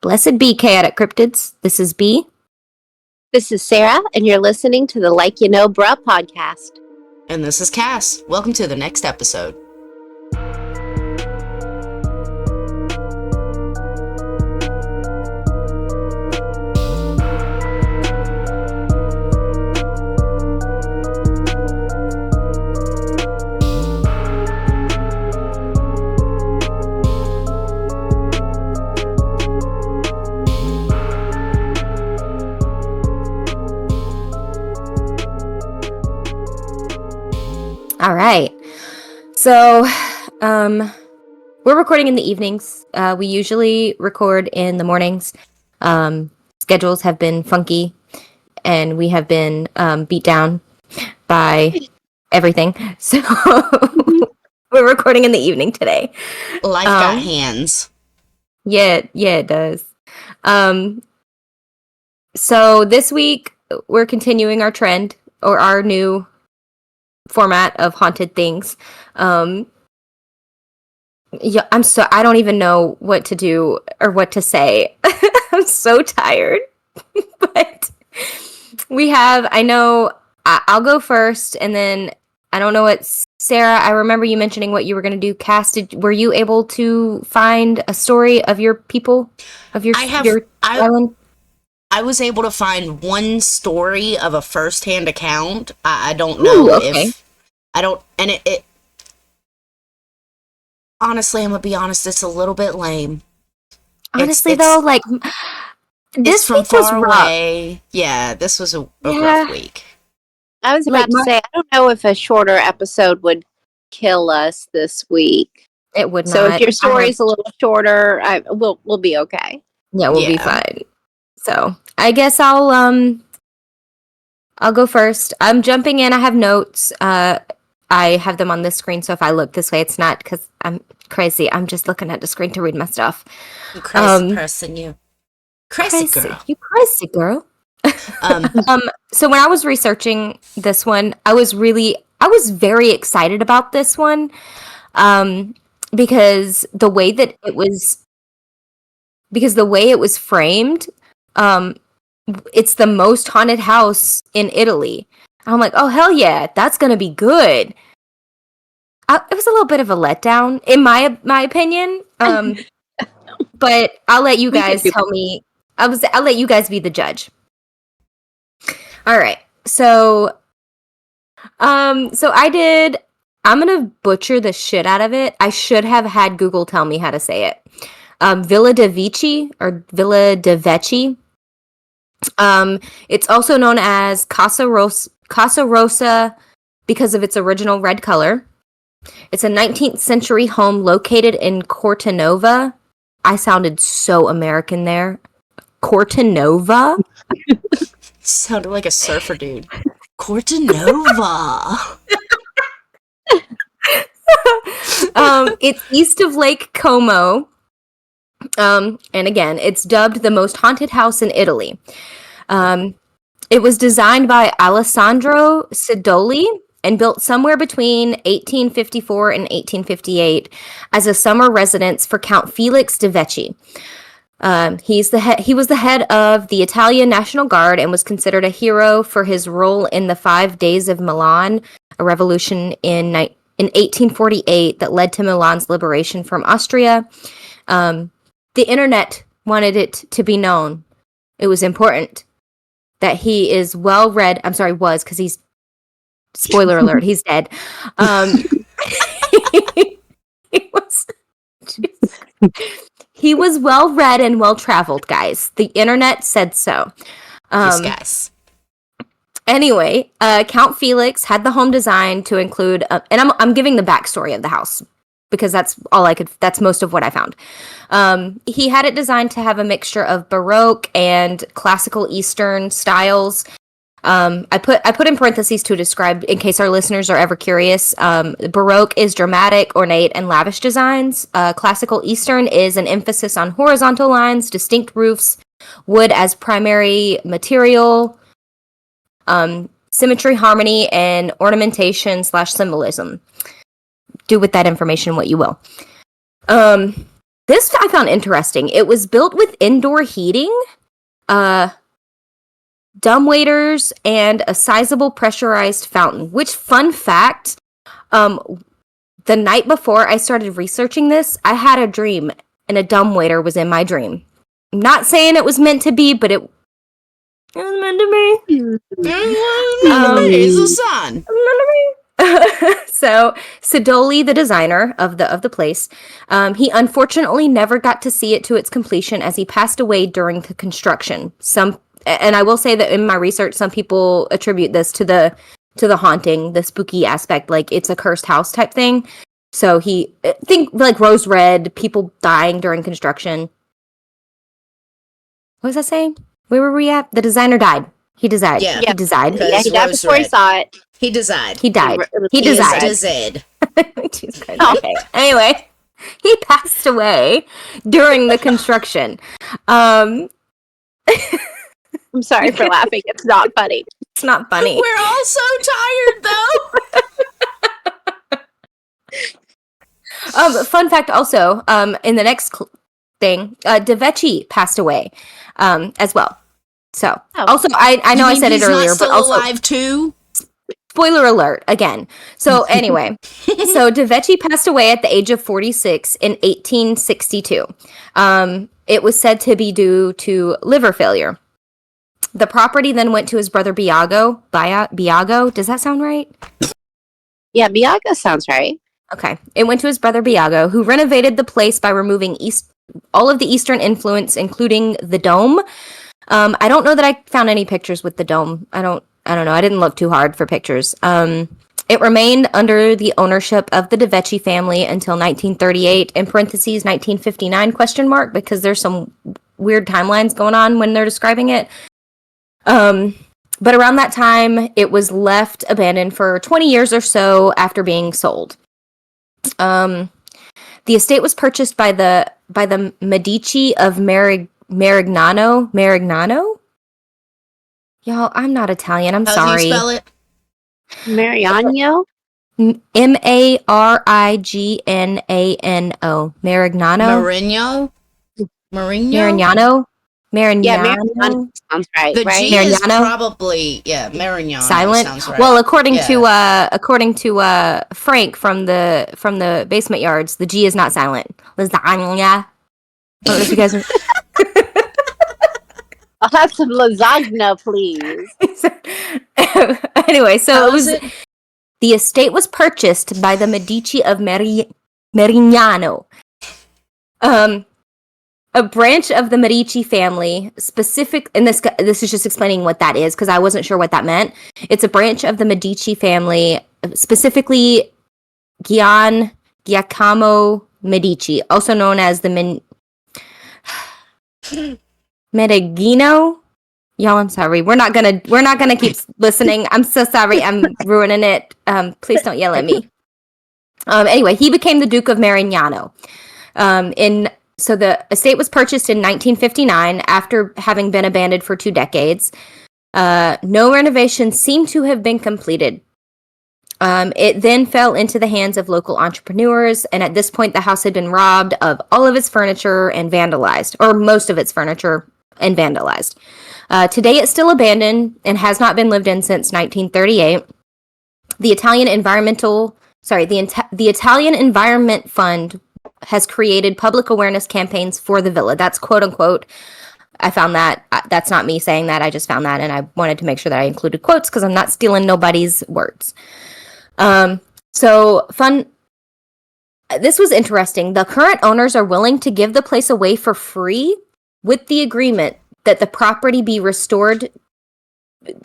Blessed be chaotic cryptids. This is B. This is Sarah, and you're listening to the Like You Know Bruh podcast. And this is Cass. Welcome to the next episode. All right. So, we're recording in the evenings. We usually record in the mornings. Schedules have been funky, and we have been beat down by everything. So, we're recording in the evening today. Life got hands. Yeah, it does. So this week we're continuing our trend or our new format of haunted things. I don't even know what to do or what to say. I'm so tired. But I'll go first, and then I don't know what Sarah, I remember you mentioning what you were going to do. Cass, were you able to find a story of your people, of your island? I was able to find one story of a first-hand account. I don't know if I don't, and it honestly, I'm gonna be honest, it's a little bit lame. Honestly, this week was away. rough. Yeah, this was a rough week. I was about to say, I don't know if a shorter episode would kill us this week. It would not. So if your story's a little shorter, we'll be okay. Yeah, we'll be fine. So I guess I'll go first. I'm jumping in. I have notes. I have them on this screen, so if I look this way, it's not because I'm crazy. I'm just looking at the screen to read my stuff. You crazy person, you. Crazy girl. You crazy girl. So when I was researching this one, I was very excited about this one, because the way it was framed, it's the most haunted house in Italy. I'm like, oh hell yeah, that's gonna be good. It was a little bit of a letdown, in my opinion. But I'll let you guys tell me. I'll let you guys be the judge. All right, so I'm gonna butcher the shit out of it. I should have had Google tell me how to say it. Villa De Vecchi or Villa De Vecchi. It's also known as Casa Rosa because of its original red color. It's a 19th century home located in Cortanova. I sounded so American there. Cortanova? Sounded like a surfer dude. Cortanova. It's east of Lake Como. And again, it's dubbed the most haunted house in Italy. It was designed by Alessandro Sidoli and built somewhere between 1854 and 1858 as a summer residence for Count Felix De Vecchi. He was the head of the Italian National Guard and was considered a hero for his role in the 5 Days of Milan, a revolution in 1848 that led to Milan's liberation from Austria. The internet wanted it to be known. It was important that he is well-read. I'm sorry, because he's, spoiler alert, he's dead. He was well-read and well-traveled, guys. The internet said so. Yes, guys. Anyway, Count Felix had the home designed to include, and I'm giving the backstory of the house because that's most of what I found. He had it designed to have a mixture of Baroque and classical Eastern styles. I put in parentheses to describe, in case our listeners are ever curious. Baroque is dramatic, ornate, and lavish designs. Classical Eastern is an emphasis on horizontal lines, distinct roofs, wood as primary material, symmetry, harmony, and ornamentation / symbolism. Do with that information what you will. This I found interesting. It was built with indoor heating, dumbwaiters, and a sizable pressurized fountain. Which, fun fact, the night before I started researching this, I had a dream, and a dumbwaiter was in my dream. I'm not saying it was meant to be, but it was meant to be. It's a sign. So Sidoli, the designer of the place, he unfortunately never got to see it to its completion as he passed away during the construction. And I will say that in my research, some people attribute this to the haunting, the spooky aspect, like it's a cursed house type thing. So think like Rose Red, people dying during construction. What was I saying? Where were we at? The designer died. He died. Yeah. He died. Yeah, he died before he saw it. He died. He died. He died. Okay. Anyway, he passed away during the construction. I'm sorry for laughing. It's not funny. It's not funny. We're all so tired, though. Fun fact also, in the next thing, De Vecchi passed away as well. So, also, I know I said it earlier, but also alive too. Spoiler alert again. So anyway, so De Vecchi passed away at the age of 46 in 1862. It was said to be due to liver failure. The property then went to his brother Biago. Biago, does that sound right? Yeah, Biago sounds right. Okay. It went to his brother Biago, who renovated the place by removing all of the Eastern influence, including the dome. I don't know that I found any pictures with the dome. I don't know. I didn't look too hard for pictures. It remained under the ownership of the De Vecchi family until 1938, in parentheses, 1959, question mark, because there's some weird timelines going on when they're describing it. But around that time, it was left abandoned for 20 years or so after being sold. The estate was purchased by the Medici of Marignano. Y'all, I'm not Italian. I'm sorry. How do you spell it? Marignano? Marignano. Marignano? Marignano? Marignano? Yeah, Marignano sounds right. The right? G is probably, Marignano. Silent. Sounds right. Well, according to Frank from the basement yards, the G is not silent. Lasagna. I don't know if you guys. I'll have some lasagna, please. Anyway, so the estate was purchased by the Medici of Marignano. A branch of the Medici family, and this is just explaining what that is, because I wasn't sure what that meant. It's a branch of the Medici family, specifically Giacomo Medici, also known as the Meneghino. Y'all, I'm sorry. We're not gonna keep listening. I'm so sorry. I'm ruining it. Please don't yell at me. Anyway, he became the Duke of Marignano. So the estate was purchased in 1959 after having been abandoned for 2 decades. No renovations seem to have been completed. It then fell into the hands of local entrepreneurs, and at this point the house had been robbed of all of its furniture and vandalized, or most of its furniture and vandalized. Today it's still abandoned and has not been lived in since 1938. The Italian Environment Fund has created public awareness campaigns for the villa. That's quote unquote. I found that. That's not me saying that. I just found that, and I wanted to make sure that I included quotes because I'm not stealing nobody's words. So fun. This was interesting. The current owners are willing to give the place away for free with the agreement that the property be restored. The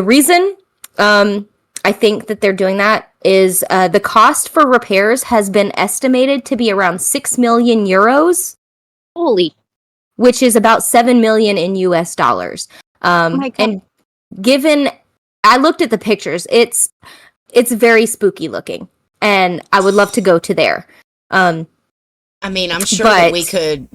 reason I think that they're doing that is the cost for repairs has been estimated to be around 6 million euros. Holy. Which is about 7 million in US dollars. Oh my God. And given, I looked at the pictures, it's very spooky looking, and I would love to go to there. I mean, I'm sure that we could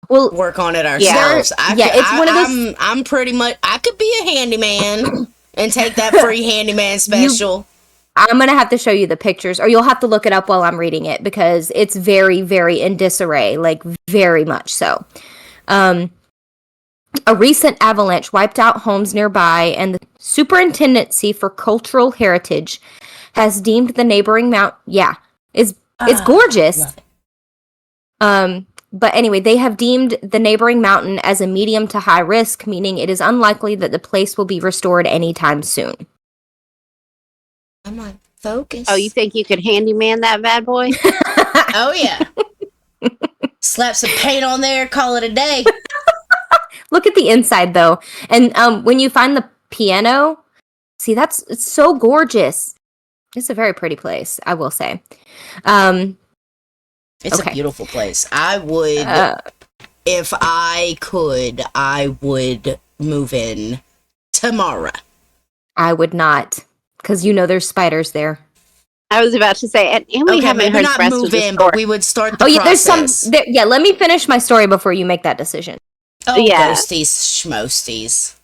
work on it ourselves. I'm pretty much, I could be a handyman and take that free handyman special. I'm going to have to show you the pictures, or you'll have to look it up while I'm reading it, because it's very, very in disarray, like very much so. A recent avalanche wiped out homes nearby, and the Superintendency for Cultural Heritage has deemed the neighboring it's gorgeous. Love it. But anyway, they have deemed the neighboring mountain as a medium to high risk, meaning it is unlikely that the place will be restored anytime soon. Come on, focus. Oh, you think you could handyman that bad boy? Oh, yeah. Slap some paint on there, call it a day. Look at the inside, though. And when you find the piano, see, it's so gorgeous. It's a very pretty place, I will say. It's a beautiful place. I would, if I could, I would move in tomorrow. I would not, because there's spiders there. I was about to say, and we haven't heard the rest of the story. But we would start the process. There's some. Let me finish my story before you make that decision. Oh, yeah. Ghosties, schmosties.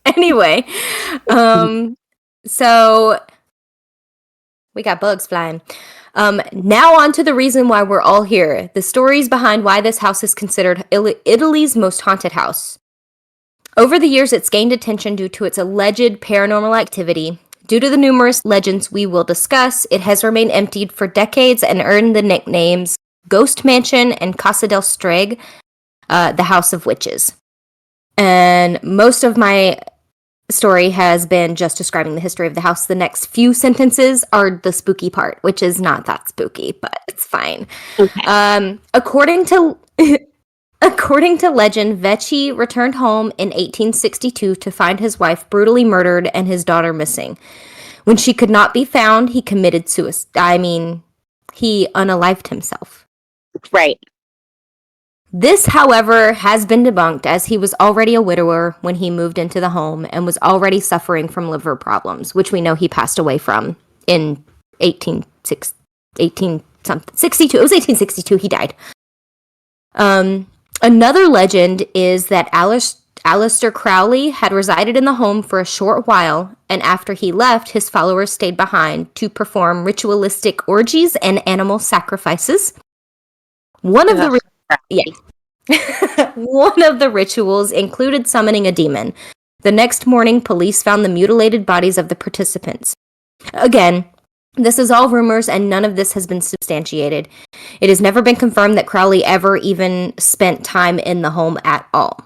Anyway, so we got bugs flying. Now on to the reason why we're all here. The stories behind why this house is considered Italy's most haunted house. Over the years, it's gained attention due to its alleged paranormal activity. Due to the numerous legends we will discuss, it has remained emptied for decades and earned the nicknames Ghost Mansion and Casa del Streg, the House of Witches. And most of my story has been just describing the history of the house. The next few sentences are the spooky part, which is not that spooky, but it's fine. Okay. According to legend, Vecchi returned home in 1862 to find his wife brutally murdered and his daughter missing. When she could not be found, he committed suicide. I mean, he unalived himself. Right. This, however, has been debunked, as he was already a widower when he moved into the home and was already suffering from liver problems, which we know he passed away from in 1862. It was 1862 he died. Another legend is that Aleister Crowley had resided in the home for a short while, and after he left, his followers stayed behind to perform ritualistic orgies and animal sacrifices. One of the rituals included summoning a demon. The next morning, police found the mutilated bodies of the participants. Again, this is all rumors, and none of this has been substantiated. It has never been confirmed that Crowley ever even spent time in the home at all.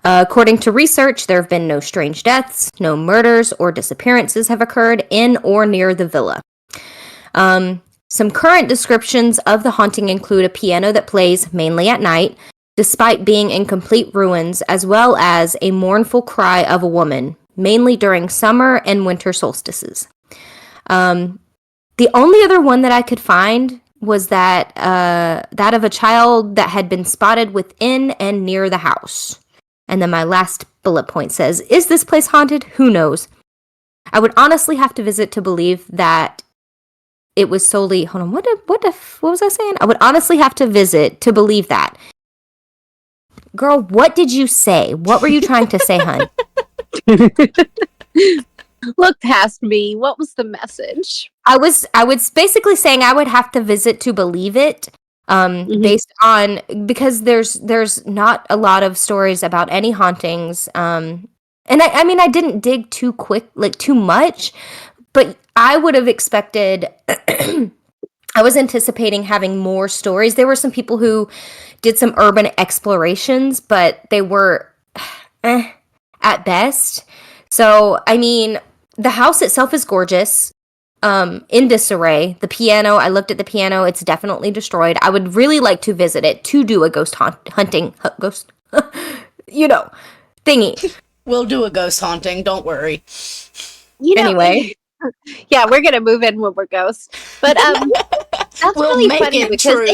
According to research, there have been no strange deaths, no murders or disappearances have occurred in or near the villa. Some current descriptions of the haunting include a piano that plays mainly at night, despite being in complete ruins, as well as a mournful cry of a woman, mainly during summer and winter solstices. The only other one that I could find was that of a child that had been spotted within and near the house. And then my last bullet point says, is this place haunted? Who knows? I would honestly have to visit to believe that it was solely... Hold on, what was I saying? I would honestly have to visit to believe that. Girl, what did you say? What were you trying to say, hun? Look past me. What was the message? I was basically saying I would have to visit to believe it, based on, because there's not a lot of stories about any hauntings, and I mean I didn't dig too much, but I would have expected. I was anticipating having more stories. There were some people who did some urban explorations, but they were at best. So I mean, the house itself is gorgeous. In disarray. The piano, I looked at the piano, it's definitely destroyed. I would really like to visit it to do a ghost hunting, thingy. We'll do a ghost haunting, don't worry. Anyway. Yeah, we're going to move in when we're ghosts. But that's we'll really funny because true.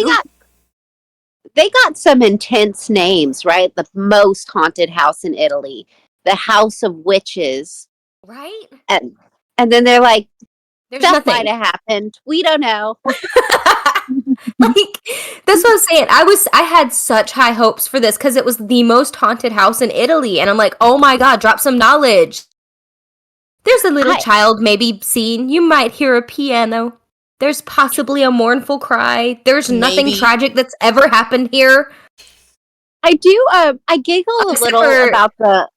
they got some intense names, right? The most haunted house in Italy, the House of Witches. Right? And then they're like, there's that nothing. might have happened. We don't know. That's what I'm saying. I had such high hopes for this because it was the most haunted house in Italy, and I'm like, oh my god, drop some knowledge. There's a little child maybe seen. You might hear a piano. There's possibly a mournful cry. There's nothing tragic that's ever happened here. I do. I giggle a little about the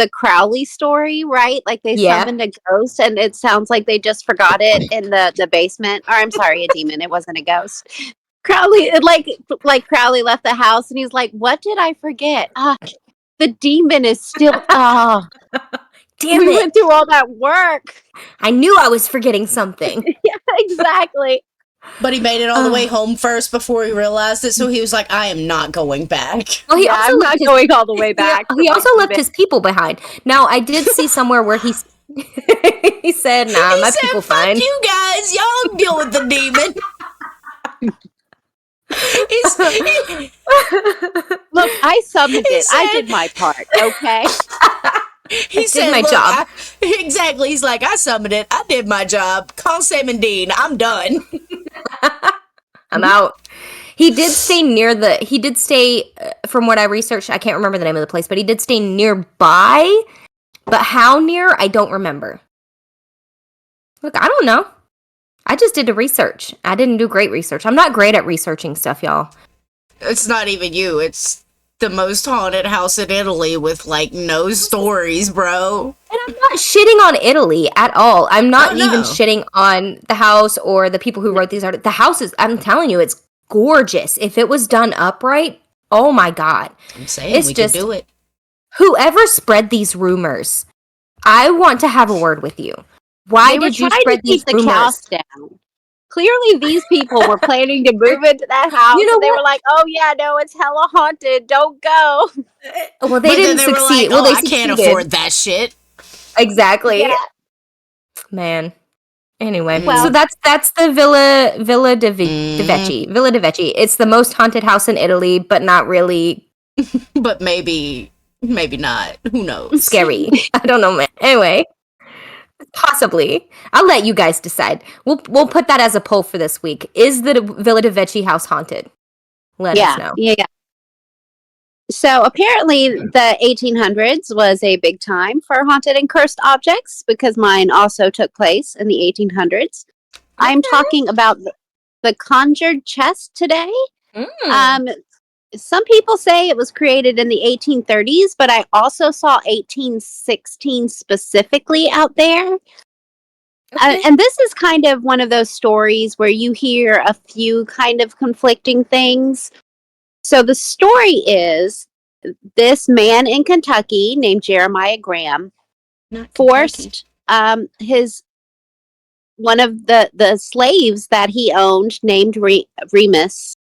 Crowley story, right? Like they summoned a ghost, and it sounds like they just forgot it in the basement. Or I'm sorry, a demon. It wasn't a ghost. Crowley, like Crowley left the house, and he's like, "What did I forget? The demon is still. Damn we went through all that work. I knew I was forgetting something." Yeah, exactly. But he made it all the way home first before he realized it, so he was like, I am not going back. Well, I'm not going all the way back. He also left his people behind. Now, I did see somewhere where he said, nah, my people fine. You guys, y'all deal with the demon. Look, I summoned it. I did my part, okay? He said, my job. Exactly. He's like, I summoned it. I did my job. Call Sam and Dean. I'm done. I'm out. He did stay from what I researched, I can't remember the name of the place, but he did stay nearby. But how near, I don't remember. Look, I don't know. I just did the research. I didn't do great research. I'm not great at researching stuff, y'all. It's not even you. It's the most haunted house in Italy with, like, no stories, bro. And I'm not shitting on Italy at all. I'm not even shitting on the house or the people who wrote these articles. The house is, I'm telling you, it's gorgeous. If it was done upright, oh my God. I'm saying we could do it. Whoever spread these rumors, I want to have a word with you. Why did you spread these rumors? The house down. Clearly, these people were planning to move into that house. You know, and they were like, "Oh yeah, no, it's hella haunted. Don't go." Well, they didn't succeed. Like, I can't afford that shit. Exactly. Yeah. Man. Anyway, so that's the Villa De Vecchi. Villa De Vecchi. It's the most haunted house in Italy, but not really. But maybe not. Who knows? Scary. I don't know, man. Anyway. Possibly. I'll let you guys decide. We'll put that as a poll for this week. Is the Villa De Vecchi house haunted? Let us know. Yeah. So apparently the 1800s was a big time for haunted and cursed objects because mine also took place in the 1800s. Okay. I'm talking about the conjured chest today. Some people say it was created in the 1830s, but I also saw 1816 specifically out there. Okay. And this is kind of one of those stories where you hear a few kind of conflicting things. So the story is this man in Kentucky named Jeremiah Graham forced one of the slaves that he owned named Remus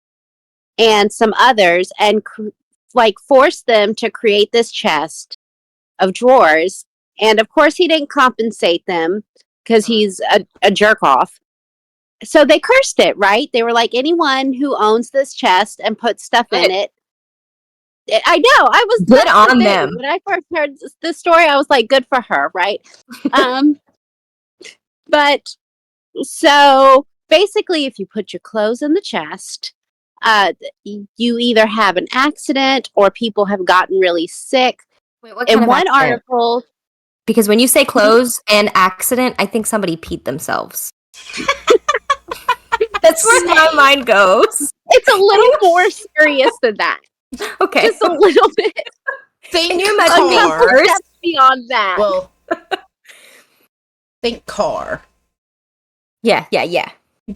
and some others, and forced them to create this chest of drawers. And of course, he didn't compensate them because he's a jerk off. So they cursed it, right? They were like, anyone who owns this chest and puts stuff in it. I know. I was good on them. When I first heard this story, I was like, good for her, right? But so basically, if you put your clothes in the chest, you either have an accident or people have gotten really sick. Wait, what kind of one article, because when you say clothes and accident, I think somebody peed themselves. That's where my mind goes. It's a little more serious than that. Okay, just a little bit. Can you imagine steps beyond that? Well, think car. Yeah. Okay.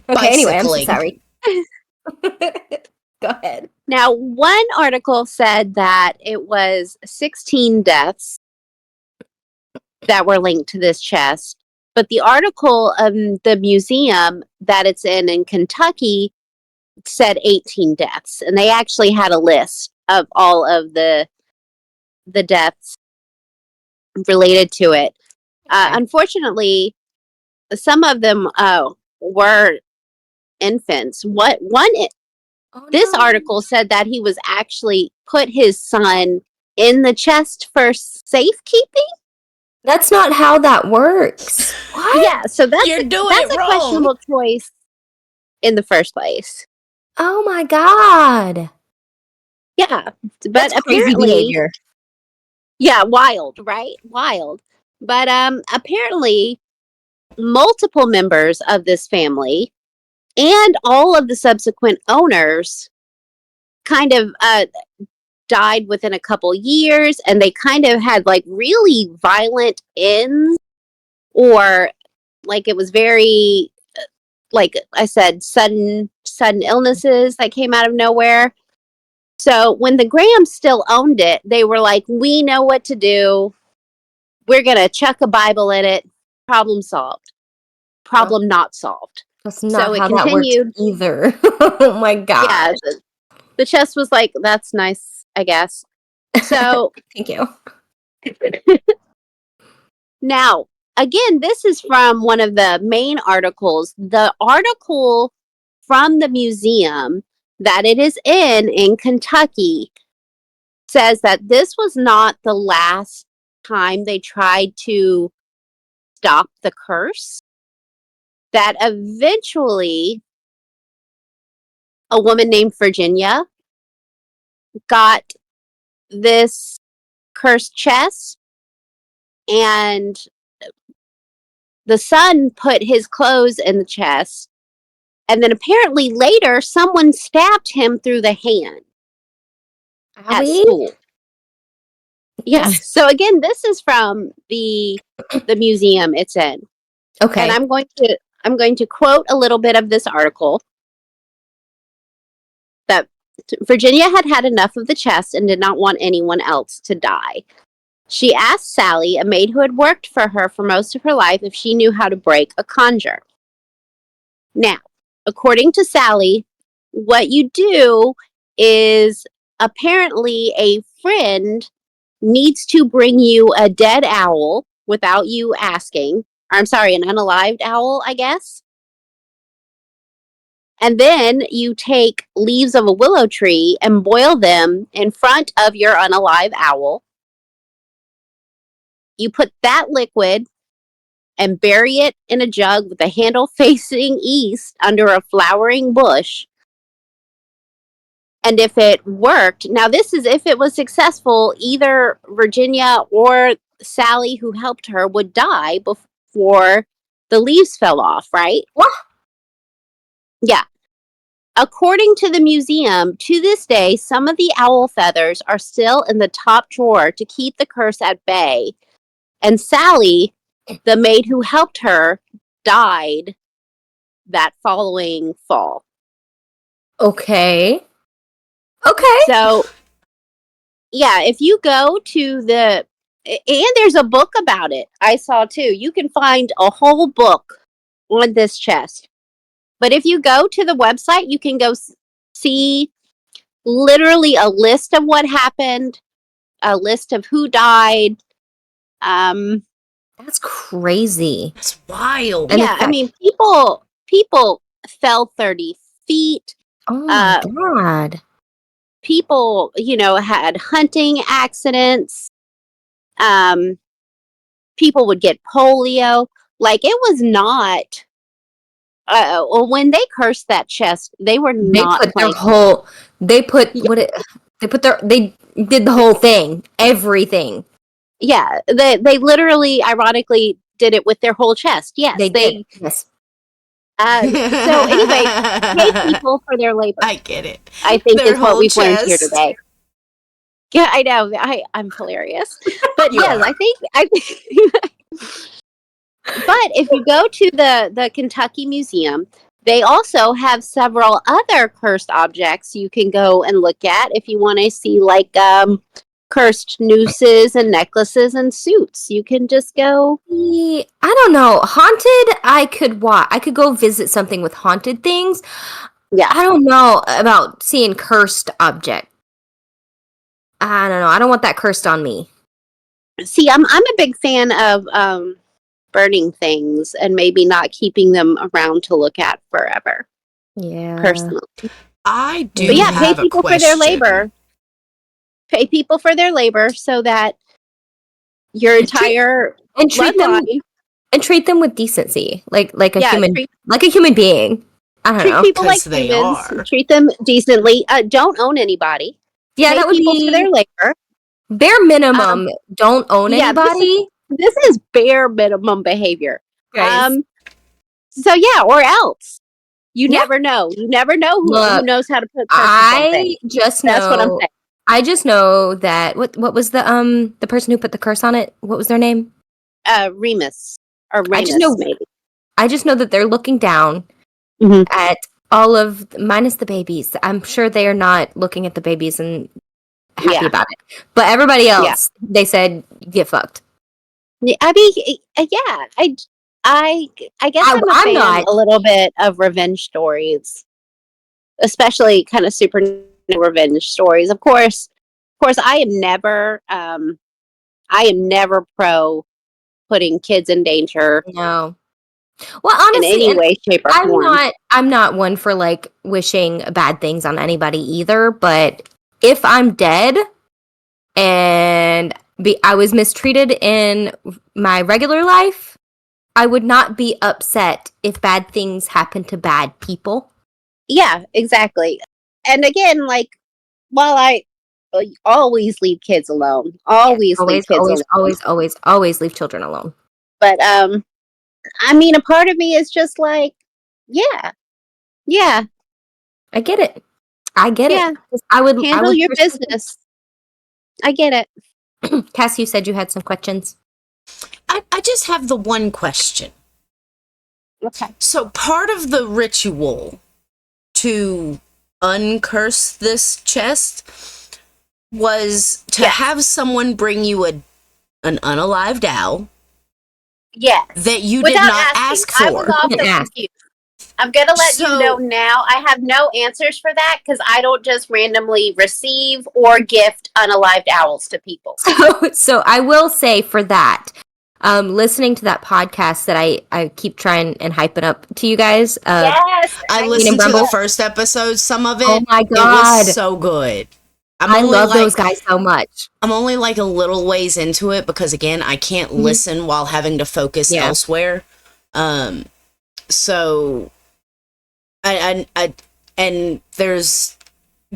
Anyway, I'm so sorry. Go ahead. Now, one article said that it was 16 deaths that were linked to this chest, but the article of the museum that it's in Kentucky said 18 deaths, and they actually had a list of all of the deaths related to it. Okay. Unfortunately, some of them were infants. This article said that he was actually put his son in the chest for safekeeping. That's not how that works. What? Yeah, so that's a questionable choice in the first place. Oh my God. Yeah, but that's apparently, crazy behavior. Yeah, wild, right? Wild. But apparently, multiple members of this family and all of the subsequent owners kind of died within a couple years, and they kind of had like really violent ends, or like it was very, like I said, sudden illnesses that came out of nowhere. So when the Grahams still owned it, they were like, we know what to do. We're going to chuck a Bible in it. Problem solved. Problem not solved. That's not So it how that works continued. either. Oh my god. Yeah, the chest was like, that's nice, I guess. So Thank you. now, again, this is from one of the main articles. The article from the museum that it is in Kentucky says that this was not the last time they tried to stop the curse. That eventually a woman named Virginia got this cursed chest, and the son put his clothes in the chest, and then apparently later someone stabbed him through the hand at school. Yeah. So again, this is from the museum it's in. Okay. And I'm going to quote a little bit of this article. That Virginia had enough of the chest and did not want anyone else to die. She asked Sally, a maid who had worked for her for most of her life, if she knew how to break a conjure. Now, according to Sally, what you do is apparently a friend needs to bring you a dead owl without you asking. I'm sorry, an unalived owl, I guess. And then you take leaves of a willow tree and boil them in front of your unalive owl. You put that liquid and bury it in a jug with the handle facing east under a flowering bush. And if it worked, now this is if it was successful, either Virginia or Sally, who helped her, would die before the leaves fell off, right? What? Yeah. According to the museum, to this day, some of the owl feathers are still in the top drawer to keep the curse at bay. And Sally, the maid who helped her, died that following fall. Okay. Okay. So, yeah, if you go to and there's a book about it, I saw too. You can find a whole book on this chest. But if you go to the website, you can go see literally a list of what happened, a list of who died. That's crazy. That's wild. And yeah, I mean, people fell 30 feet. Oh my god. People, had hunting accidents. People would get polio. Like, it was not. When they cursed that chest, they were not. They did the whole thing, everything. Yeah, they literally, ironically, did it with their whole chest. Yes, they did. Yes. So anyway, pay people for their labor. I get it. I think is what we've learned here today. Yeah, I know. I'm hilarious. But yes, I think But if you go to the Kentucky Museum, they also have several other cursed objects you can go and look at if you want to see, like, cursed nooses and necklaces and suits. You can just go. I don't know. Haunted, I could go visit something with haunted things. Yeah. I don't know about seeing cursed object. I don't know. I don't want that cursed on me. See, I'm a big fan of burning things and maybe not keeping them around to look at forever. Yeah. Personally. I do. But yeah, have pay people a for their question. labor. Pay people for their labor so that your entire treat them with decency, like a human, treat being. I don't know. Treat people like they humans. are. Treat them decently. Don't own anybody. Yeah, pay that would people be for their labor. bare minimum. Don't own anybody. This is bare minimum behavior. Guys. So yeah, or else. You never know. You never know who knows how to put curses on things. That's what I'm saying. I just know that what was the person who put the curse on it? What was their name? Remus or Ramus, maybe. I just know that they're looking down at all of minus the babies. I'm sure they are not looking at the babies and happy about it. But everybody else, they said get fucked. I mean, yeah. I guess I'm a fan a little bit of revenge stories, especially kind of supernatural revenge stories. Of course, I am never pro putting kids in danger. No. Well, honestly, in any way, shape, or form. I'm not one for like wishing bad things on anybody either. But if I'm dead and I was mistreated in my regular life, I would not be upset if bad things happen to bad people. Yeah, exactly. And again, like, while I always leave kids alone, always leave children alone. But I mean, a part of me is just like, yeah. I get it. It. I would handle your business. I get it. Cass, you said you had some questions. I just have the one question. Okay. So part of the ritual to uncurse this chest was to have someone bring you an unalived owl. Yes. That you did not ask for. I was also confused. I'm going to let you know now. I have no answers for that because I don't just randomly receive or gift unalived owls to people. So I will say for that, listening to that podcast that I keep trying and hyping up to you guys. Yes. I listened to the first episode, some of it. Oh my God. It was so good. I love those guys so much. I'm only like a little ways into it because again, I can't listen while having to focus elsewhere. So I and there's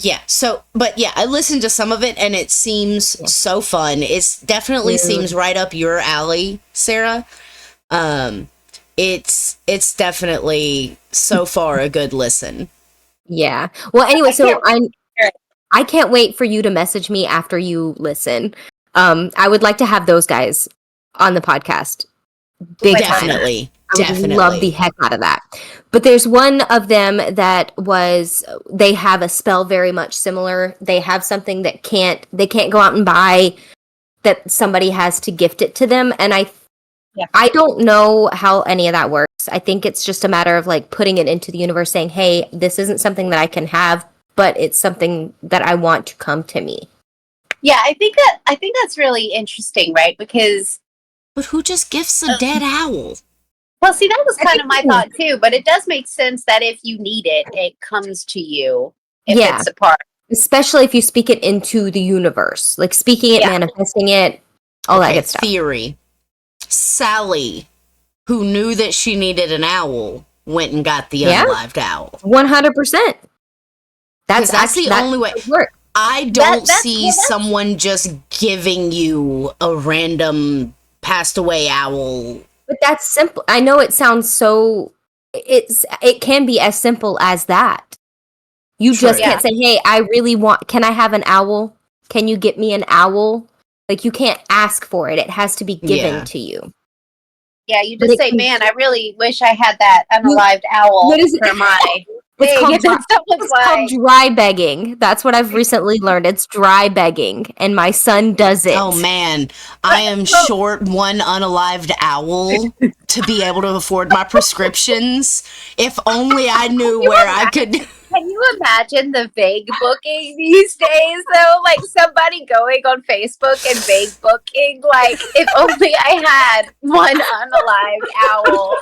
I listened to some of it and it seems so fun. It's definitely seems right up your alley, Sarah. It's definitely so far a good listen. Yeah. Well, anyway, I can't wait for you to message me after you listen. I would like to have those guys on the podcast. Definitely. I would love the heck out of that. But there's one of them that they have a spell very much similar. They have something that they can't go out and buy, that somebody has to gift it to them. And I don't know how any of that works. I think it's just a matter of like putting it into the universe saying, hey, this isn't something that I can have, but it's something that I want to come to me. Yeah, I think that's really interesting, right? Because but who just gifts a dead owl? Well, see, that was kind of my thought too, but it does make sense that if you need it, it comes to you if it's a part. Especially if you speak it into the universe. Like speaking it, manifesting it, all that good stuff. Theory. Sally, who knew that she needed an owl, went and got the unalived owl. 100%. That's the only way. I don't see someone just giving you a random passed away owl. But that's simple. I know it sounds so. It can be as simple as that. You just can't say, "Hey, I really want. Can I have an owl? Can you get me an owl?" Like you can't ask for it. It has to be given to you. Yeah, you just say, "Man, I really wish I had that unalived owl for my." It's called dry begging. That's what I've recently learned. It's dry begging, and my son does it. Oh man, I am short one unalived owl to be able to afford my prescriptions. If only I knew where I could. Can you imagine the vague booking these days, though? Like somebody going on Facebook and vague booking, like, if only I had one unalived owl.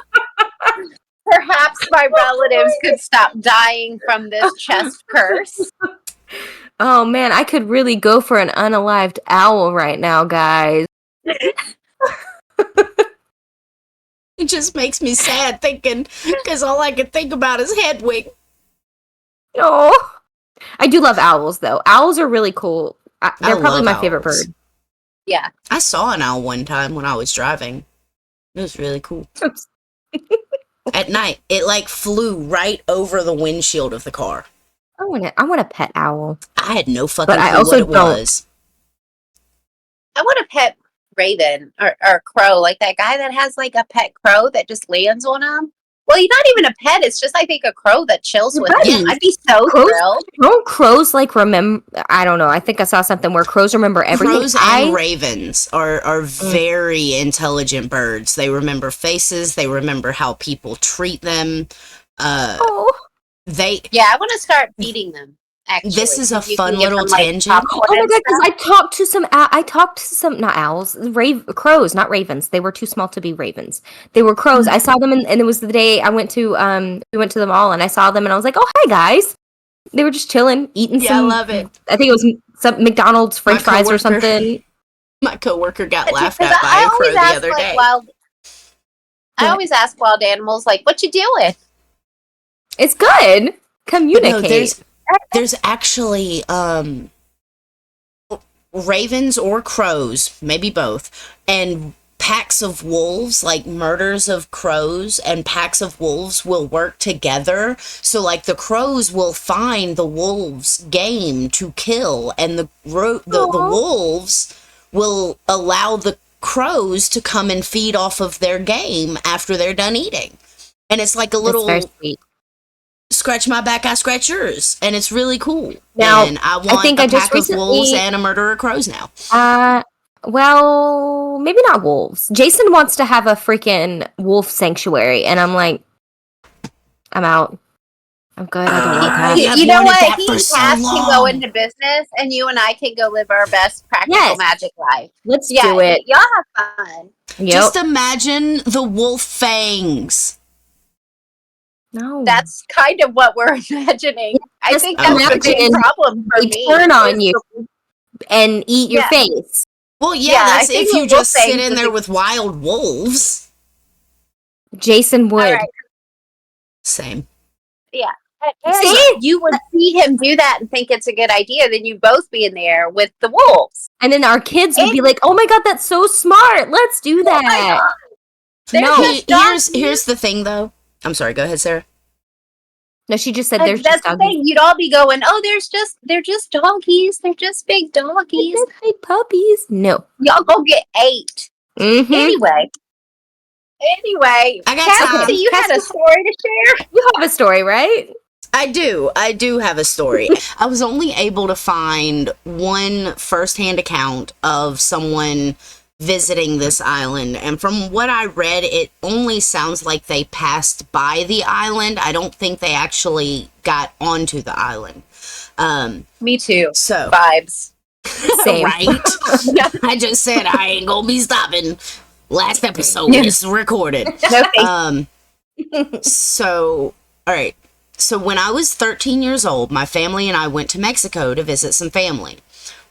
Perhaps my relatives could stop dying from this chest curse. Oh man, I could really go for an unalived owl right now, guys. It just makes me sad thinking, because all I can think about is Hedwig. Oh, I do love owls, though. Owls are really cool. They're probably my favorite bird. Yeah. I saw an owl one time when I was driving. It was really cool. At night, it like flew right over the windshield of the car. I want a pet owl. I had no fucking But I clue also what it don't. was. I want a pet raven or crow, like that guy that has like a pet crow that just lands on him. Well, he's not even a pet. It's just, I think, a crow that chills Your with him. buddies. I'd be so Crows- thrilled. Don't crows like remember? I don't know. I think I saw something where crows remember everything. Crows and ravens are very intelligent birds. They remember faces. They remember how people treat them. Yeah, I want to start feeding them. Actually, This is a You fun can give little them, like, tangent. popcorn Oh my and god! Because stuff. I talked to some not owls, crows, not ravens. They were too small to be ravens. They were crows. I saw them, and it was the day I went to we went to the mall, and I saw them, and I was like, oh hi guys. They were just chilling, eating Yeah, some. I love it. I think it was some McDonald's French fries or something. My coworker got laughed Because at by a crow the other day. I always ask wild animals, like, what you doing? It's good. But Communicate. no, there's actually ravens or crows, maybe both, and packs of wolves, like murders of crows and packs of wolves will work together. So like the crows will find the wolves' game to kill, and the wolves will allow the crows to come and feed off of their game after they're done eating. And it's like a That's little very sweet. scratch my back, I scratch yours, and it's really cool. Now, and I want think a I just pack of wolves recently- and a murder of crows now. Well, maybe not wolves. Jason wants to have a freaking wolf sanctuary, and I'm like, I'm out. I'm good. I don't want that. I've You know wanted what? that He for has so to go long. into business, and you and I can go live our best practical Yes. magic life. Let's Yeah, do it. y'all have fun. Yep. Just imagine the wolf fangs. No. That's kind of what we're imagining. I Just think that's the big imagine problem for they me. turn on is you and eat your Yeah. Well, face. Yeah, I that's think if the you wolf just sit fangs in is there a- with wild wolves. Jason would. All right. Same. And See? you would see him do that and think it's a good idea. Then you both be in there with the wolves. And then our kids would be like, oh my god, that's so smart. Let's do Oh my that. God. They're No. just doggies. Here's the thing, though. I'm sorry. Go ahead, Sarah. No, she just said And there's that's just the doggies. thing. You'd all be going, "Oh, they're just doggies. They're just big doggies. They're big puppies. No. Y'all go get 8." Mm-hmm. Anyway, I got Cassie, time. you had a story to share. You have a story, right? I do have a story. I was only able to find one firsthand account of someone visiting this island, and from what I read, it only sounds like they passed by the island. I don't think they actually got onto the island. Me too. So Vibes. Same. right? I just said I ain't gonna be stopping. Last episode is recorded. No thank So, all right. So when I was 13 years old, my family and I went to Mexico to visit some family.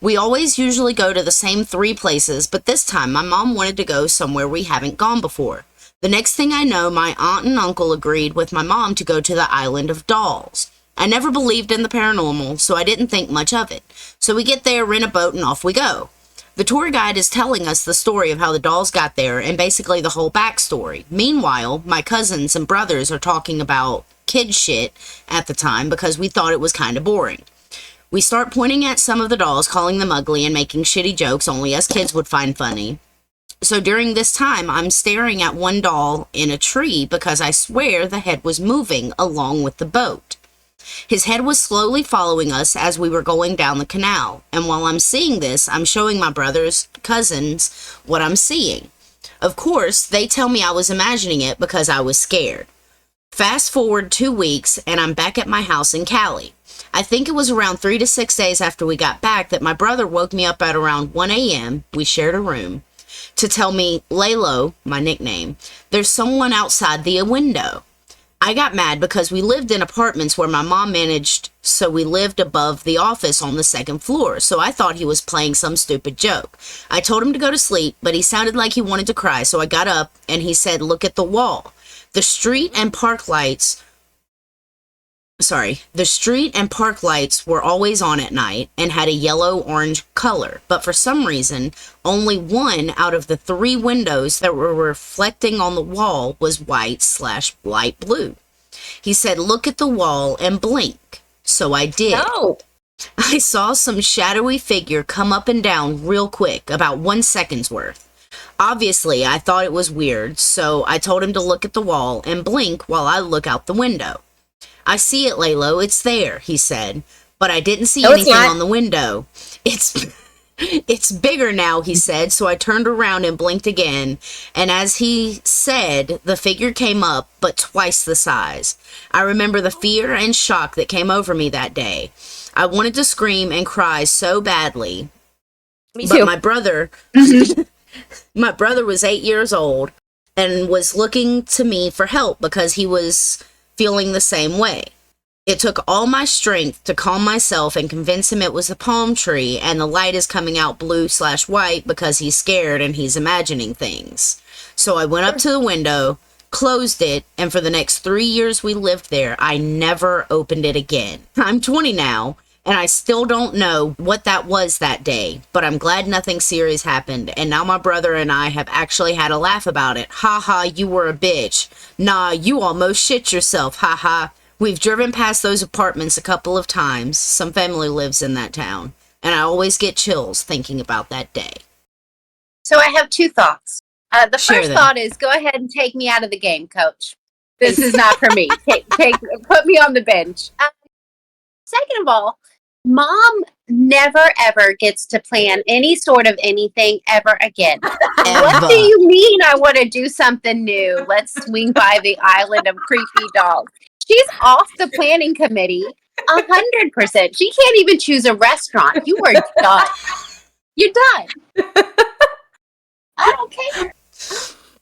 We always usually go to the same 3 places, but this time my mom wanted to go somewhere we haven't gone before. The next thing I know, my aunt and uncle agreed with my mom to go to the Island of Dolls. I never believed in the paranormal, so I didn't think much of it. So we get there, rent a boat, and off we go. The tour guide is telling us the story of how the dolls got there and basically the whole backstory. Meanwhile, my cousins and brothers are talking about kid shit at the time because we thought it was kind of boring. We start pointing at some of the dolls, calling them ugly and making shitty jokes only us kids would find funny. So during this time, I'm staring at one doll in a tree because I swear the head was moving along with the boat. His head was slowly following us as we were going down the canal, and while I'm seeing this, I'm showing my brothers, cousins, what I'm seeing. Of course, they tell me I was imagining it because I was scared. Fast forward 2 weeks, and I'm back at my house in Cali. I think it was around 3 to 6 days after we got back that my brother woke me up at around 1 a.m., we shared a room, to tell me, Lalo, my nickname, there's someone outside the window. I got mad because we lived in apartments where my mom managed, so we lived above the office on the 2nd floor, so I thought he was playing some stupid joke. I told him to go to sleep, but he sounded like he wanted to cry, so I got up and he said, look at the wall. The street and park lights The street and park lights were always on at night and had a yellow-orange color, but for some reason, only one out of the 3 windows that were reflecting on the wall was white/light blue. He said, "Look at the wall and blink." So I did. No. I saw some shadowy figure come up and down real quick, about 1 second's worth. Obviously, I thought it was weird, so I told him to look at the wall and blink while I look out the window. "I see it, Laylo, it's there," he said, "but I didn't see anything on the window. It's bigger now," he said, so I turned around and blinked again, and as he said, the figure came up, but twice the size. I remember the fear and shock that came over me that day. I wanted to scream and cry so badly. Me too. But my brother, my brother was 8 years old and was looking to me for help because he was feeling the same way. It took all my strength to calm myself and convince him it was a palm tree and the light is coming out blue/white because he's scared and he's imagining things. So I went up to the window, closed it, and for the next 3 years we lived there, I never opened it again. I'm 20 now, and I still don't know what that was that day, but I'm glad nothing serious happened, and now my brother and I have actually had a laugh about it. Ha ha, you were a bitch. Nah, you almost shit yourself. Ha ha. We've driven past those apartments a couple of times. Some family lives in that town, and I always get chills thinking about that day. So I have 2 thoughts. The Share first them. thought is, go ahead and take me out of the game, coach. This is not for me. Put me on the bench. Second of all, Mom never ever gets to plan any sort of anything ever again. What do you mean I want to do something new? Let's swing by the island of creepy dogs. She's off the planning committee 100%. She can't even choose a restaurant. You are done. You're done. I don't care.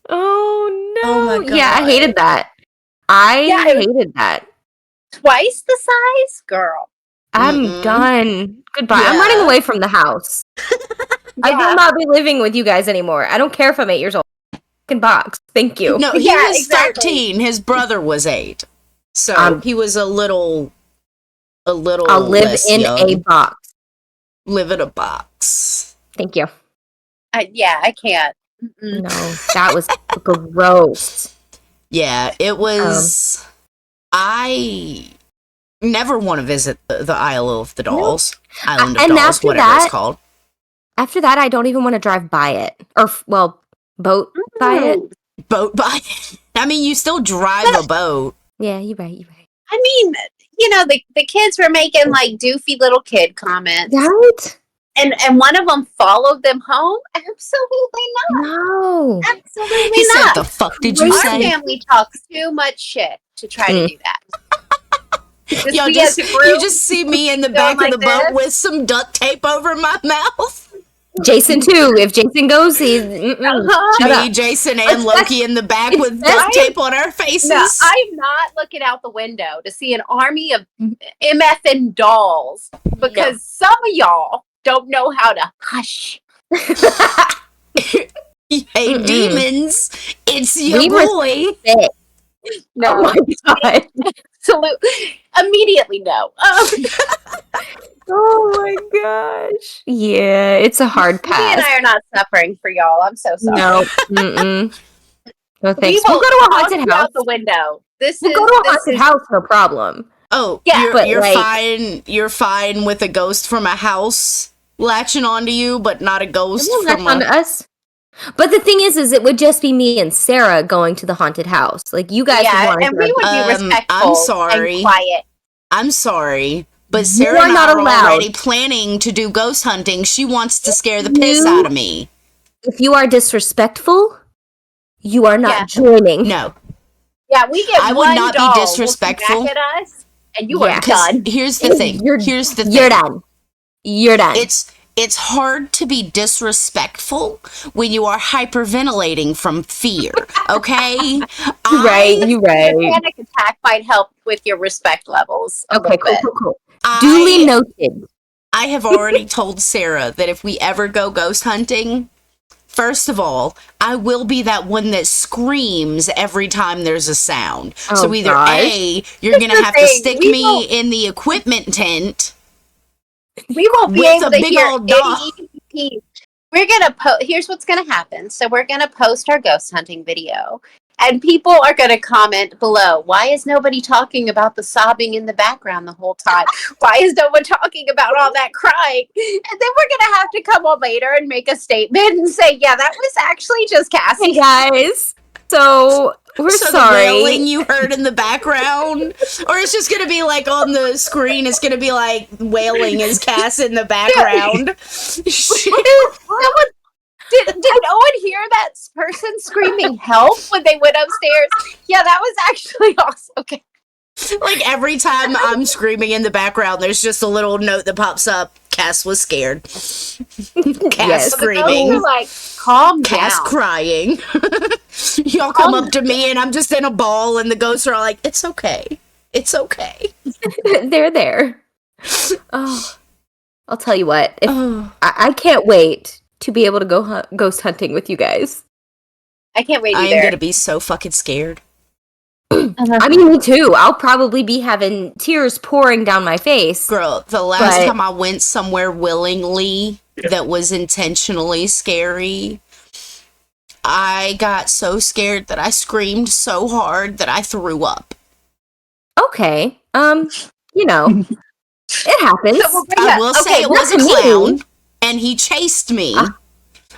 Oh no. Oh my God. Yeah, I hated that. I hated that. Twice the size? Girl. I'm done. Goodbye. Yeah. I'm running away from the house. I will not be living with you guys anymore. I don't care if I'm 8 years old. Fucking box. Thank you. No, he Yeah, was exactly. 13. His brother was 8. So he was a little I'll live less in young. a box. Live in a box. Thank you. I can't. Mm-mm. No, that was gross. Yeah, it was. I never want to visit the Isle of the Dolls. Island of And Dolls, after whatever that- it's called. After that, I don't even want to drive by it. Or, boat by it. Boat by. I mean, you still drive a boat. Yeah, you're right. I mean, the kids were making like doofy little kid comments. Right? And one of them followed them home? Absolutely not. No. Absolutely He said, not. "The fuck did you Our say?" family talks too much shit to try to do that. Yo, we as a group you just see me in the back like of the boat this? with some duct tape over my mouth. Jason, too. If Jason goes, he's... Shut Me, up. Jason, and Loki in the back with duct tape on our faces. No, I'm not looking out the window to see an army of MFing dolls because some of y'all don't know how to hush. Hey, demons, it's your We were boy. sick. No, Oh my God. absolutely, immediately no. Oh my gosh. Yeah, it's a hard Me and pass. I are not suffering for y'all. I'm so sorry. No. Mm-mm. No thanks. We will We'll go to a toss haunted you house. out the window. We'll go to a haunted house, no problem. Oh, Yeah, but, you're like- fine. You're fine with a ghost from a house latching onto you, but not a ghost It won't from latch onto a. us. But the thing is it would just be me and Sarah going to the haunted house. Like, you guys would Yeah, want to and we would be respectful I'm sorry. and quiet. I'm sorry, but You Sarah are and not I are allowed. already planning to do ghost hunting. She wants to scare the piss out of me. If you are disrespectful, you are not Yeah. joining. No, Yeah, we get I would one not be doll disrespectful. looking back at us, and you Yeah. are 'cause done. here's the thing. You're You're done. You're done. It's hard to be disrespectful when you are hyperventilating from fear. Okay, You right. The right. panic attack might help with your respect levels. A Okay, little bit. cool. Duly noted. I have already told Sarah that if we ever go ghost hunting, First of all, I will be that one that screams every time there's a sound. Oh, so either gosh. A, you're going to have to stick me in the equipment tent. We won't be with able a to big hear old dog. any. We're gonna here's what's gonna happen. So we're gonna post our ghost hunting video, and people are gonna comment below. Why is nobody talking about the sobbing in the background the whole time? Why is no one talking about all that crying? And then we're gonna have to come on later and make a statement and say, yeah, that was actually just Cassie. Hey guys, so we're So sorry. the wailing you heard in the background, or it's just gonna be like on the screen. It's gonna be like wailing is Cass in the background. Did no one hear that person screaming help when they went upstairs? Yeah, that was actually awesome. Okay. Like every time I'm screaming in the background, there's just a little note that pops up. Cass was scared. Cass screaming. Like, calm Cass down. crying. Y'all come up to me and I'm just in a ball, and the ghosts are all like, "It's okay. It's okay." They're there. Oh, I'll tell you what. I can't wait to be able to go ghost hunting with you guys. I can't wait I either. am gonna be so fucking scared. I mean, me too. I'll probably be having tears pouring down my face. Girl, the last time I went somewhere willingly that was intentionally scary, I got so scared that I screamed so hard that I threw up. Okay. You know, it happens. I will say it was a clown, and he chased me.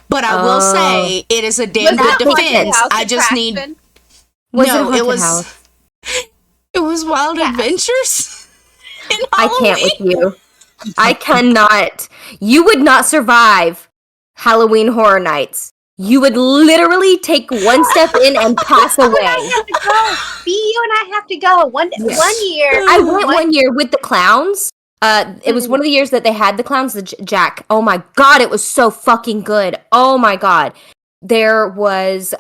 But I will say it is a damn good defense. I just need. It was Wild Adventures. I can't with you. I cannot. You would not survive Halloween Horror Nights. You would literally take one step in and pass away. I have to go. You and I have to go. One year. I went one year with the clowns. It was one of the years that they had the clowns, the Jack. Oh my god, it was so fucking good. Oh my god. There was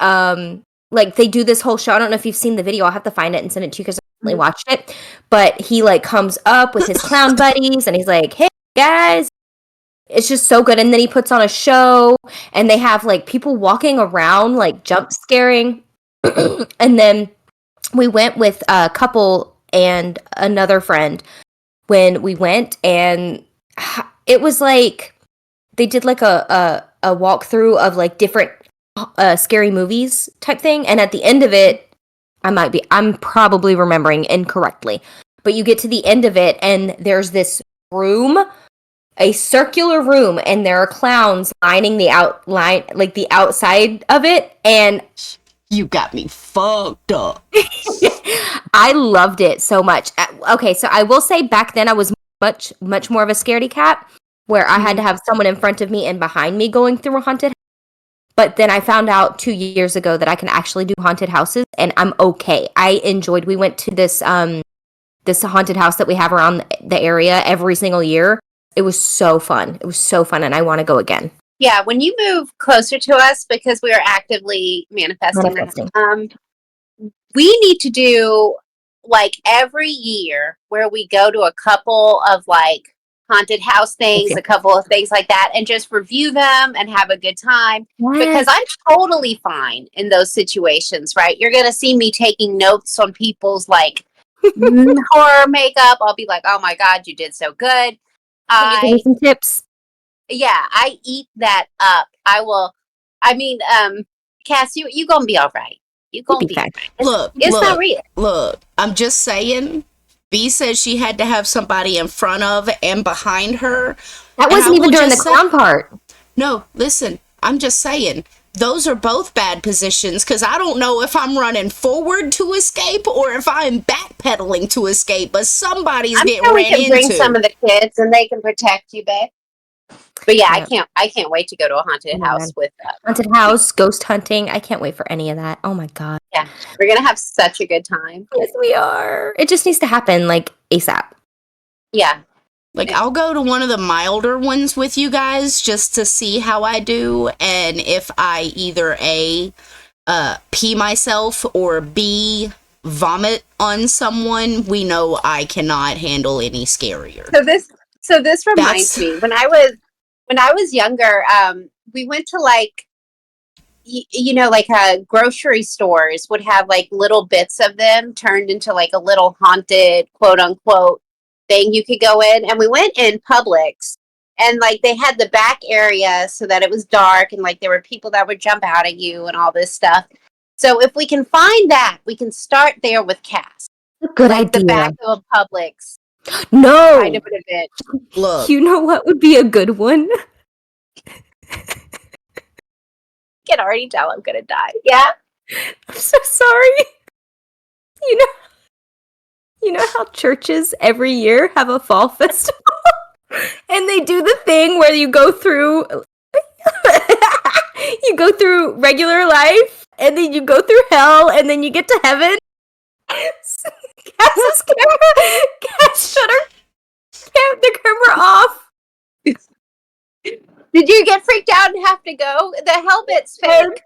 like they do this whole show. I don't know if you've seen the video. I'll have to find it and send it to you because I recently watched it. But he like comes up with his clown buddies and he's like, "Hey guys." It's just so good. And then he puts on a show and they have like people walking around like jump scaring. And then we went with a couple and another friend when we went, and it was like they did like a walkthrough of like different scary movies type thing, and at the end of it, I'm probably remembering incorrectly, but you get to the end of it and there's this room, a circular room, and there are clowns lining the outline, like the outside of it, and you got me fucked up. I loved it so much. Okay, so I will say back then I was much more of a scaredy cat, where I had to have someone in front of me and behind me going through a haunted house. But then I found out 2 years ago that I can actually do haunted houses, and I'm okay. We went to this haunted house that we have around the area every single year. It was so fun. And I want to go again. Yeah, when you move closer to us, because we are actively manifesting. We need to do like every year where we go to a couple of like haunted house things, a couple of things like that, and just review them and have a good time. Yes. Because I'm totally fine in those situations, right? You're going to see me taking notes on people's like horror makeup. I'll be like, "Oh my God, you did so good." Can you give me some tips? Yeah, I eat that up. I will. I mean, Cass, you gonna be all right. You gonna be all right. It's not real. Look, I'm just saying. B says she had to have somebody in front of and behind her. That wasn't even during the clown part. No, listen. I'm just saying. Those are both bad positions, because I don't know if I'm running forward to escape or if I'm backpedaling to escape, but somebody's getting ran into. We can bring some of the kids and they can protect you, babe. But yeah, I can't wait to go to a haunted house with haunted house, ghost hunting. I can't wait for any of that. Oh my God. Yeah, we're gonna have such a good time. Yes, we are. It just needs to happen like ASAP. Yeah. Like, I'll go to one of the milder ones with you guys just to see how I do, and if I either A, pee myself, or B, vomit on someone, we know I cannot handle any scarier. So this reminds me, when I was younger, we went to like like grocery stores would have like little bits of them turned into like a little haunted quote unquote thing you could go in. And we went in Publix, and like they had the back area so that it was dark, and like there were people that would jump out at you and all this stuff. So if we can find that, we can start there with Cass. Good like idea. The back of a Publix No. kind of an event. Look, You know what would be a good one? I can already tell I'm gonna die. Yeah. I'm so sorry. You know how churches every year have a fall festival? And they do the thing where you go through regular life, and then you go through hell, and then you get to heaven. Cass shut the camera off. Did you get freaked out and have to go? The hell bit's fake.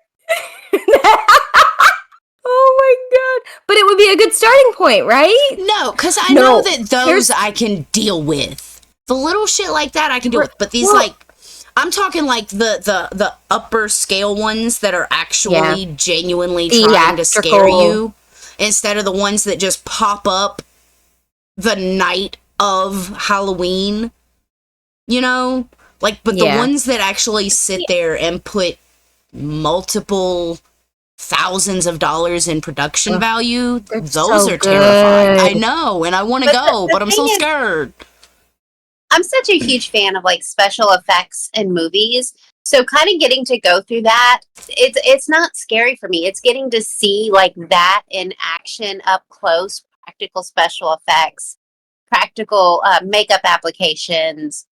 Oh my god. But it would be a good starting point, right? no, because I know that those I can deal with. The little shit like that I can deal with. But these, I'm talking like the upper scale ones that are actually genuinely trying to scare you, instead of the ones that just pop up the night of Halloween. You know? Like, but the ones that actually sit there and put multiple thousands of dollars in production value, those are terrifying. I know, and I want to go, but I'm so scared. I'm such a huge fan of like special effects in movies. So kind of getting to go through that, it's not scary for me. It's getting to see like that in action up close, practical special effects, practical makeup applications.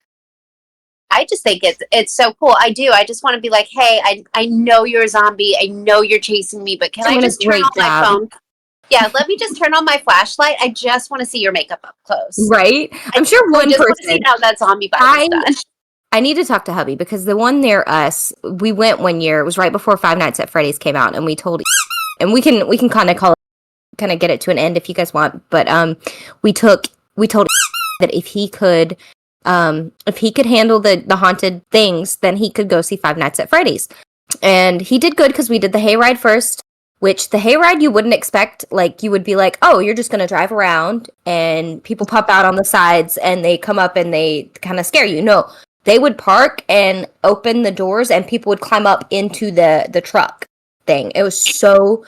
I just think it's so cool. I do. I just want to be like, hey, I know you're a zombie. I know you're chasing me, but can I just turn on my phone? Yeah, let me just turn on my flashlight. I just want to see your makeup up close. Right? I'm sure one just person. Want to see how that zombie bite is done. I need to talk to hubby, because the one near us, we went one year. It was right before Five Nights at Freddy's came out, and we told, and we can kind of get it to an end if you guys want. But we told that if he could handle the haunted things, then he could go see Five Nights at Freddy's. And he did good, because we did the hayride first, which the hayride you wouldn't expect. Like, you would be like, oh, you're just going to drive around and people pop out on the sides and they come up and they kind of scare you. No, they would park and open the doors and people would climb up into the truck thing. It was so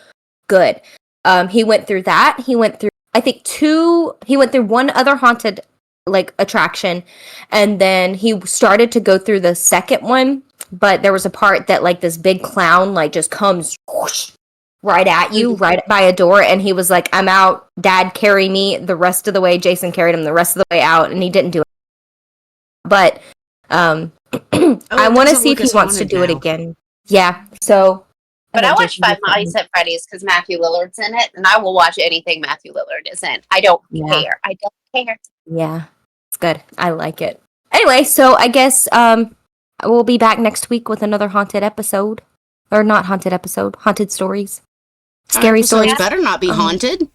good. He went through that. He went through, I think, he went through one other haunted like attraction, and then he started to go through the second one, but there was a part that like this big clown like just comes whoosh, right at you, right by a door, and he was like, I'm out, Dad, carry me the rest of the way. Jason carried him the rest of the way out, and he didn't do it. But I want to see if he wants to do it again. Yeah, so but I watched Five Nights at Freddy's because Matthew Lillard's in it, and I will watch anything Matthew Lillard is in. I don't care. I don't care. Yeah, it's good. I like it. Anyway, so I guess we'll be back next week with another haunted episode. Or not haunted episode, haunted stories. Scary stories. Better not be haunted.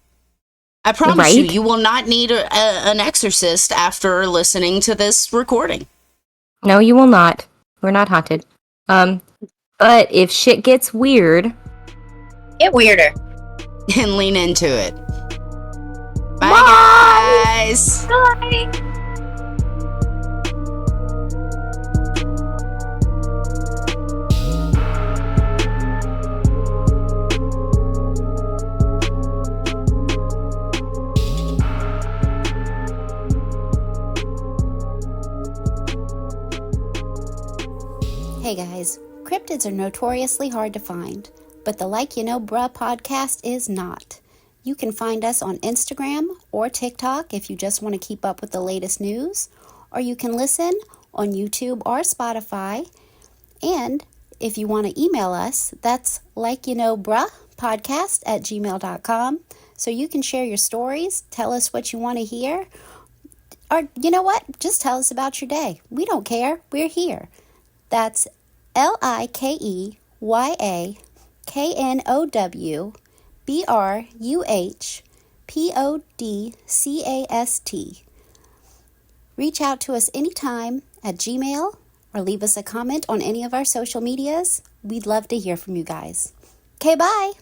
I promise you will not need an exorcist after listening to this recording. No, you will not. We're not haunted. But if shit gets weird, get weirder. And lean into it. Bye, guys. Bye. Hey guys, cryptids are notoriously hard to find, but the Like You Know Bruh podcast is not. You can find us on Instagram or TikTok if you just want to keep up with the latest news, or you can listen on YouTube or Spotify. And if you want to email us, that's likeyouknowbruhpodcast@gmail.com, so you can share your stories, tell us what you want to hear, or you know what, just tell us about your day. We don't care, we're here. That's LIKEYAKNOWBRUHPODCAST. Reach out to us anytime at Gmail or leave us a comment on any of our social medias. We'd love to hear from you guys. Okay, bye.